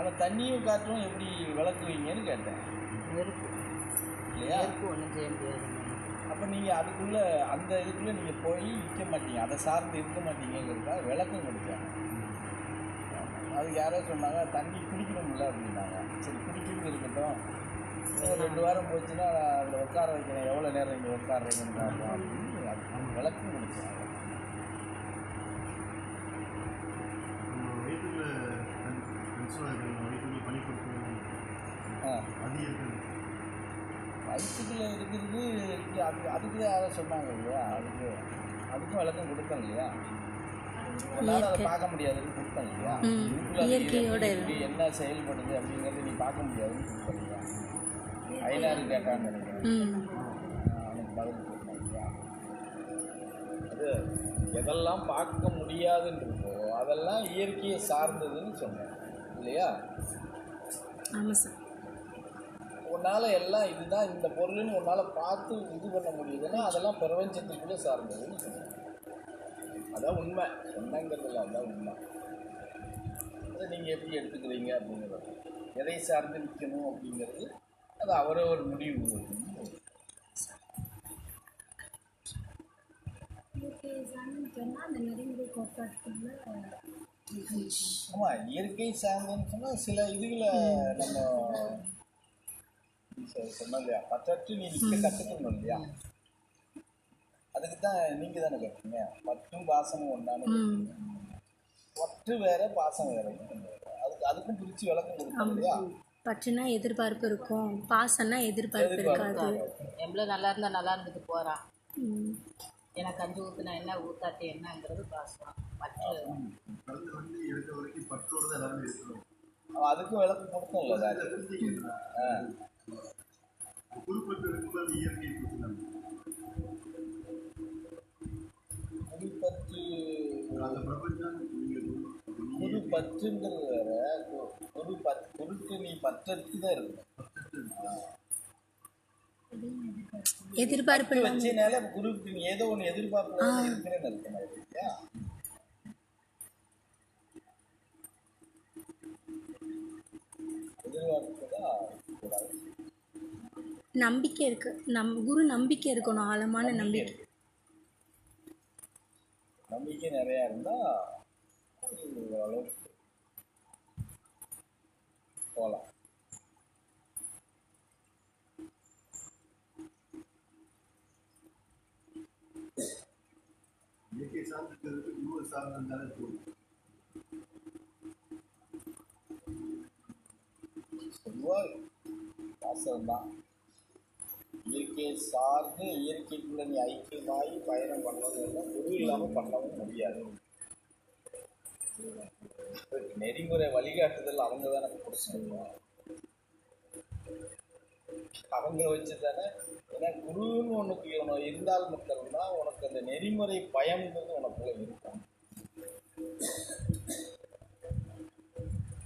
அவன் தண்ணியும் காற்றும் எப்படி விளக்குவீங்கன்னு கேட்டேன். நெருப்பு இல்லையா? நெருப்பு ஒன்றும் செய்ய முடியாது. அப்போ நீங்கள் அதுக்குள்ளே அந்த இதுக்குள்ளே நீங்கள் போய் நிற்க மாட்டீங்க, அதை சார்ந்து இருக்க மாட்டீங்கிறதுக்காக விளக்கம் கொடுத்தாங்க. அதுக்கு யாரோ சொன்னாங்க தண்ணி குடிக்கணும்ல அப்படின்னாங்க. சரி குடிக்கிறது இருக்கட்டும், ஒரு 2 வாரம் போச்சுன்னா அதில் உட்கார வைக்கணும், எவ்வளோ நேரம் இங்கே உட்காடுறீங்கன்னு பார்ப்போம் அப்படின்னு அது விளக்கம் கொடுத்தாங்க. வயிற்றுக்குள்ளே இருக்கிறது அதுக்கு யாரோ சொன்னாங்க இல்லையா, அதுக்கும் விளக்கம் கொடுத்தோம் இல்லையா. அதனால் அதை பார்க்க முடியாதுன்னு கொடுத்தோம் இல்லையா. இயற்கையோட என்ன செயல்படுது அப்படிங்கிறது நீ பார்க்க முடியாதுன்னு கொடுத்தோம் இல்லையா. ஐநாறு கேட்டாங்க அவனுக்கு பதில் கொடுத்தோம் இல்லையா. அது எதெல்லாம் பார்க்க முடியாதுன்றதோ அதெல்லாம் இயற்கையை சார்ந்ததுன்னு சொன்னேன் இல்லையா. ஆமாம் சார். உன்னால் எல்லாம் இதுதான் இந்த பொருள்னு உன்னால் பார்த்து இது பண்ண முடியுதுன்னா அதெல்லாம் பிரபஞ்சத்துக்குள்ளே சார்ந்ததுன்னு சொன்னேன். அதான் உண்மை, சொன்னங்கிறதுல அதுதான் உண்மை. அதை நீங்கள் எப்படி எடுத்துக்கிறீங்க அப்படிங்கிறது, எதை சார்ந்து நிற்கணும் அப்படிங்கிறது அது அவரே ஒரு முடிவு. ஆமாம், இயற்கை சார்ந்துன்னு சொன்னால் சில இதுகளை நம்ம சொன்னோம் இல்லையா, பற்றற்று நீ நிற்க கற்றுக்கணும் இல்லையா. அதுக்கு தான் நீங்கள் தானே கேட்டீங்க, பற்றும் பாசமும் ஒன்றானு. பற்று வேற பாசம் வேற, அதுக்கும் பிரித்து விளக்கம் கொடுக்கணும் இல்லையா. பற்றுனா எதிர்பார்ப்பு இருக்கும், பாசம்னா எதிர்பார்ப்பு இருக்காது. எவ்வளோ நல்லா இருந்தால் நல்லா இருந்துட்டு போகிறான், எனக்கு கஞ்சி ஊற்றுனா என்ன ஊற்றாட்டி என்னங்கிறது பாசம். பற்று அதுக்கும் விளக்கம் கொடுத்தோம் இல்லை சார். குரு பற்றுங்கிறது வேற, குருக்கு நீ பற்றத்து தான் இருக்கணும். எதிர்பார்ப்பு வச்சனால குருக்கு நீ ஏதோ ஒன்று எதிர்பார்ப்பு இருக்கிறேன்னு இருக்கணும் இல்லையா. எதிர்பார்ப்பு தான் கூடாது, நம்பிக்கை இருக்கு. குரு நம்பிக்கை இருக்கணும், ஆழமான நம்பிக்கை. நம்பிக்கை நிறையா இருந்தால் ஓரளவுக்கு போகலாம். இயற்கை சார்ந்திருக்கிறது குரு சார்ந்தாலே போதும். பொதுவாக வாசம்தான் இயற்கையை சார்ந்து இயற்கைக்குள்ள நீ ஐக்கியமாகி பயணம் பண்ணணும்னா குரு இல்லாமல் பண்ணவும் முடியாது. நெறிமுறை வழிகாட்டுதல் அவங்க தானே கொடுக்கணும், அவங்கள வச்சு தானே. ஏன்னா குருன்னு உனக்கு இருந்தால் மட்டும்தான் உனக்கு அந்த நெறிமுறை பயம்ன்றது உனக்குள்ள இருக்கும்.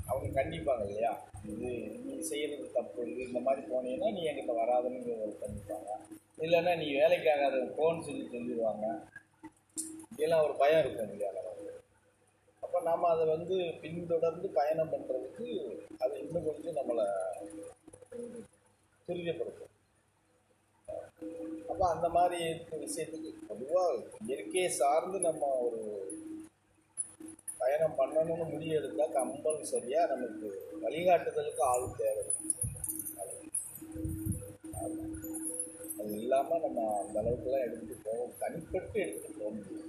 அவங்க கண்டிப்பாங்க இல்லையா, இது நீ செய்கிறது தப்பு, இது இந்த மாதிரி போனீங்கன்னா நீ என்கிட்ட வராதுன்னு கண்டிப்பாங்க. இல்லைன்னா நீ வேலைக்காகாத போன்னு சொல்லிடுவாங்க. இதெல்லாம் ஒரு பயம் இருக்கும் இல்லையா. அப்போ நாம் அதை பின்தொடர்ந்து பயணம் பண்ணுறதுக்கு அது இன்னும் கொஞ்சம் நம்மளை துரிதப்படுத்தும். அப்போ அந்த மாதிரி விஷயத்துக்கு பொதுவாக இயற்கையை சார்ந்து நம்ம ஒரு பயணம் பண்ணணும்னு முடிவெடுத்தால் கம்பல்சரியாக நமக்கு வழிகாட்டுதலுக்கு ஆள் தேவை. அது இல்லாமல் நம்ம அந்த அளவுக்குலாம் எடுத்துகிட்டு போவோம், தனிப்பட்டு எடுத்துகிட்டு போக முடியும்.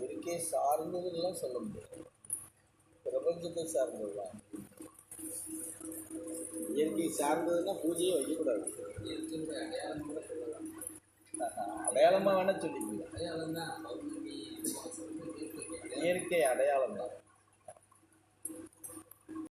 இயற்கை சார்ந்ததுலாம் சொல்ல முடியாது, பிரபஞ்சத்தை சார்ந்தது தான். இயற்கை சார்ந்ததுன்னா பூஜையே வைக்கக்கூடாது. அடையாளமாக வேணால் சொல்லிக்கலாம். இயற்கை அடையாளம் தான்.